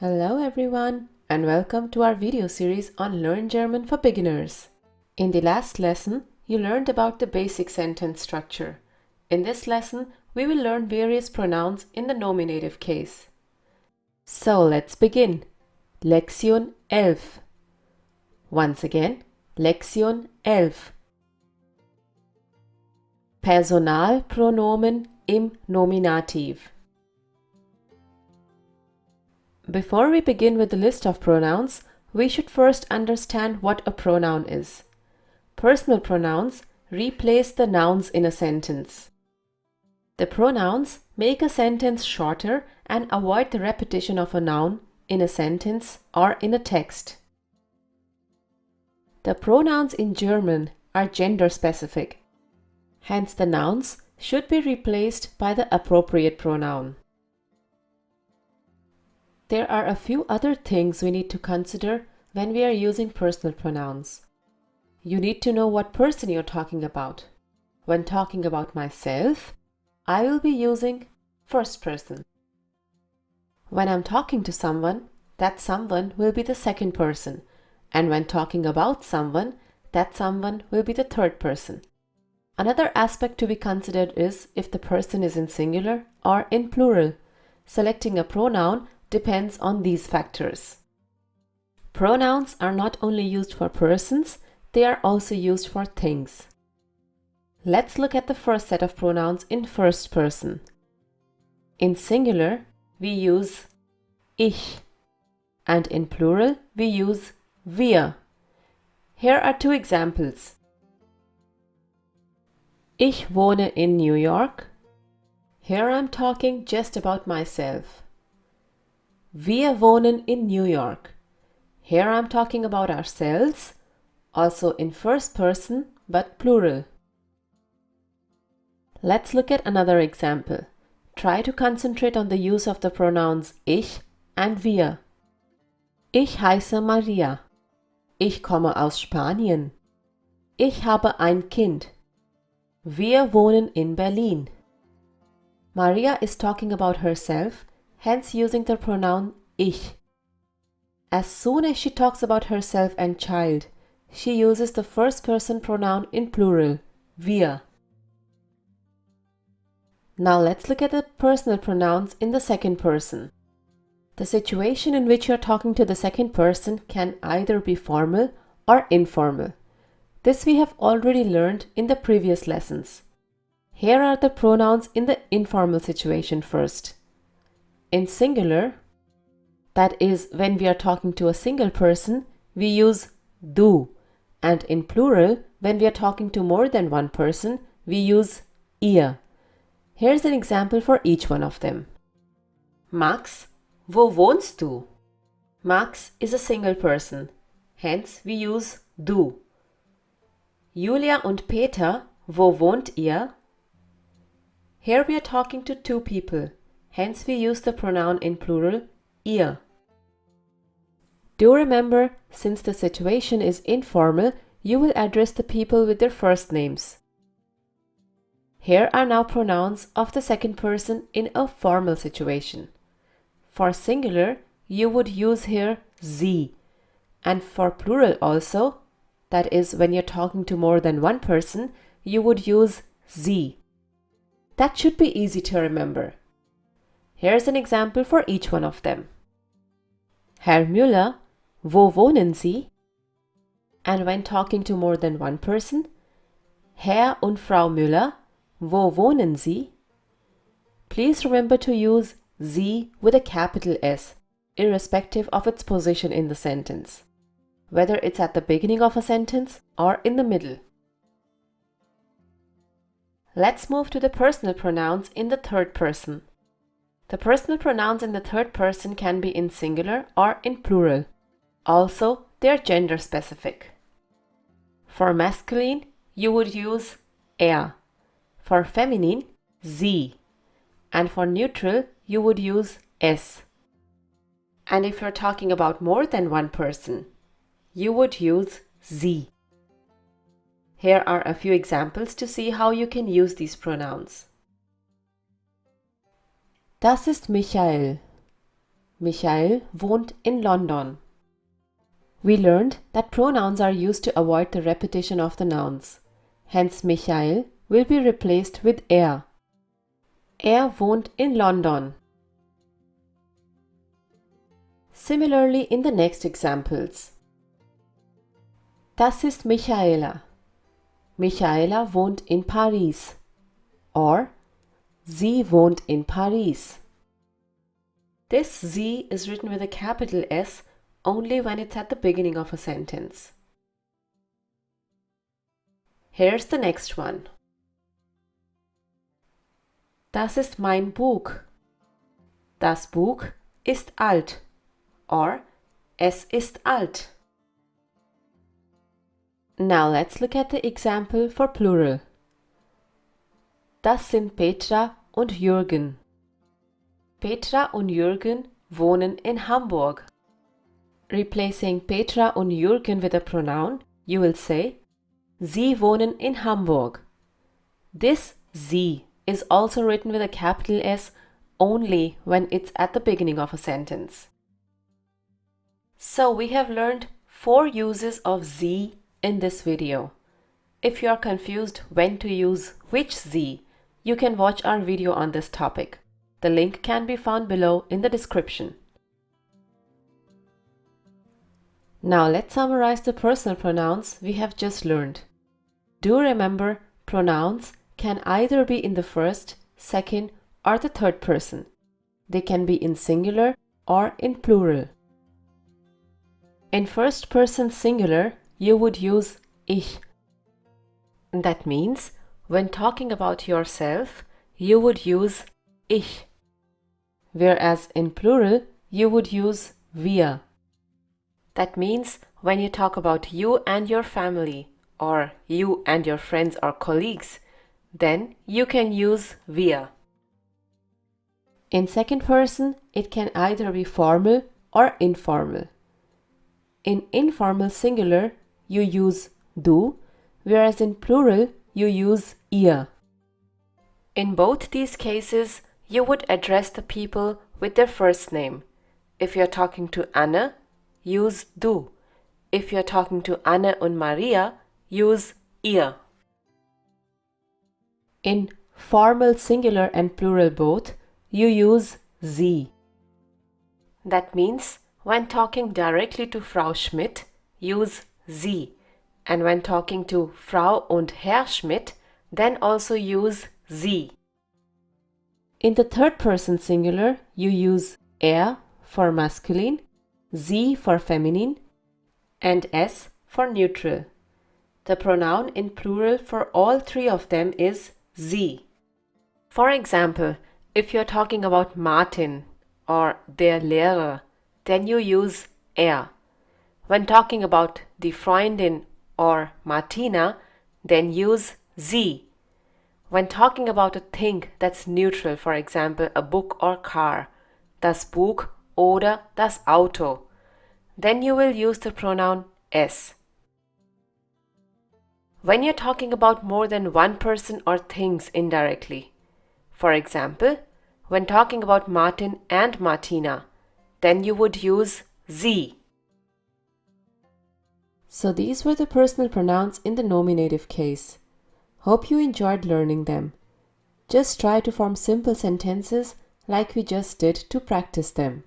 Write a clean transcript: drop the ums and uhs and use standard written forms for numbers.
Hello everyone and welcome to our video series on Learn German for Beginners. In the last lesson, you learned about the basic sentence structure. In this lesson, we will learn various pronouns in the nominative case. So let's begin. Lektion 11. Once again, Lektion 11. Personalpronomen im Nominativ. Before we begin with the list of pronouns, we should first understand what a pronoun is. Personal pronouns replace the nouns in a sentence. The pronouns make a sentence shorter and avoid the repetition of a noun in a sentence or in a text. The pronouns in German are gender-specific. Hence, the nouns should be replaced by the appropriate pronoun. There are a few other things we need to consider when we are using personal pronouns. You need to know what person you're talking about. When talking about myself, I will be using first person. When I'm talking to someone, that someone will be the second person. And when talking about someone, that someone will be the third person. Another aspect to be considered is if the person is in singular or in plural. Selecting a pronoun depends on these factors. Pronouns are not only used for persons, they are also used for things. Let's look at the first set of pronouns in first person. In singular, we use ich, and in plural, we use wir. Here are two examples. Ich wohne in New York. Here I'm talking just about myself. Wir wohnen in New York. Here I'm talking about ourselves, also in first person but plural. Let's look at another example. Try to concentrate on the use of the pronouns ich and wir. Ich heiße Maria. Ich komme aus Spanien. Ich habe ein Kind. Wir wohnen in Berlin. Maria is talking about herself, hence using the pronoun ich. As soon as she talks about herself and child, she uses the first person pronoun in plural, wir. Now let's look at the personal pronouns in the second person. The situation in which you're talking to the second person can either be formal or informal. This we have already learned in the previous lessons. Here are the pronouns in the informal situation first. In singular, that is when we are talking to a single person, we use du, and in plural, when we are talking to more than one person, we use ihr. Here's an example for each one of them. Max, wo wohnst du? Max is a single person, hence we use du. Julia und Peter, wo wohnt ihr? Here we are talking to two people, hence we use the pronoun in plural, ihr. Do remember, since the situation is informal, you will address the people with their first names. Here are now pronouns of the second person in a formal situation. For singular, you would use here sie, and for plural also, that is when you're talking to more than one person, you would use sie. That should be easy to remember. Here's an example for each one of them. Herr Müller, wo wohnen Sie? And when talking to more than one person, Herr und Frau Müller, wo wohnen Sie? Please remember to use Sie with a capital S, irrespective of its position in the sentence, whether it's at the beginning of a sentence or in the middle. Let's move to the personal pronouns in the third person. The personal pronouns in the third person can be in singular or in plural. Also, they are gender specific. For masculine, you would use er. For feminine, sie. And for neutral, you would use es. And if you're talking about more than one person, you would use sie. Here are a few examples to see how you can use these pronouns. Das ist Michael. Michael wohnt in London. We learned that pronouns are used to avoid the repetition of the nouns. Hence, Michael will be replaced with er. Er wohnt in London. Similarly in the next examples. Das ist Michaela. Michaela wohnt in Paris. Or, sie wohnt in Paris. This sie is written with a capital S only when it's at the beginning of a sentence. Here's the next one. Das ist mein Buch. Das Buch ist alt. Or, es ist alt. Now let's look at the example for plural. Das sind Petra und Jürgen. Petra und Jürgen wohnen in Hamburg. Replacing Petra und Jürgen with a pronoun, you will say, Sie wohnen in Hamburg. This Sie is also written with a capital S only when it's at the beginning of a sentence. So we have learned 4 uses of Sie in this video. If you are confused when to use which Sie, you can watch our video on this topic. The link can be found below in the description. Now let's summarize the personal pronouns we have just learned. Do remember, pronouns can either be in the first, second, or the third person. They can be in singular or in plural. In first person singular, you would use ich. That means, when talking about yourself, you would use ich. Whereas in plural, you would use wir. That means, when you talk about you and your family, or you and your friends or colleagues, then you can use wir. In second person, it can either be formal or informal. In informal singular, you use du, whereas in plural, you use ihr. In both these cases, you would address the people with their first name. If you're talking to Anne, use du. If you're talking to Anne und Maria, use ihr. In formal singular and plural both, you use sie. That means, when talking directly to Frau Schmidt, use sie. And when talking to Frau und Herr Schmidt, then also use sie. In the third person singular, you use er for masculine, sie for feminine, and s for neutral. The pronoun in plural for all 3 of them is sie. For example, if you're talking about Martin or der Lehrer, then you use er. When talking about die Freundin or Martina, then use sie. When talking about a thing that's neutral, for example, a book or car, das Buch oder das Auto, then you will use the pronoun es. When you're talking about more than one person or things indirectly, for example, when talking about Martin and Martina, then you would use sie. So these were the personal pronouns in the nominative case. Hope you enjoyed learning them. Just try to form simple sentences like we just did to practice them.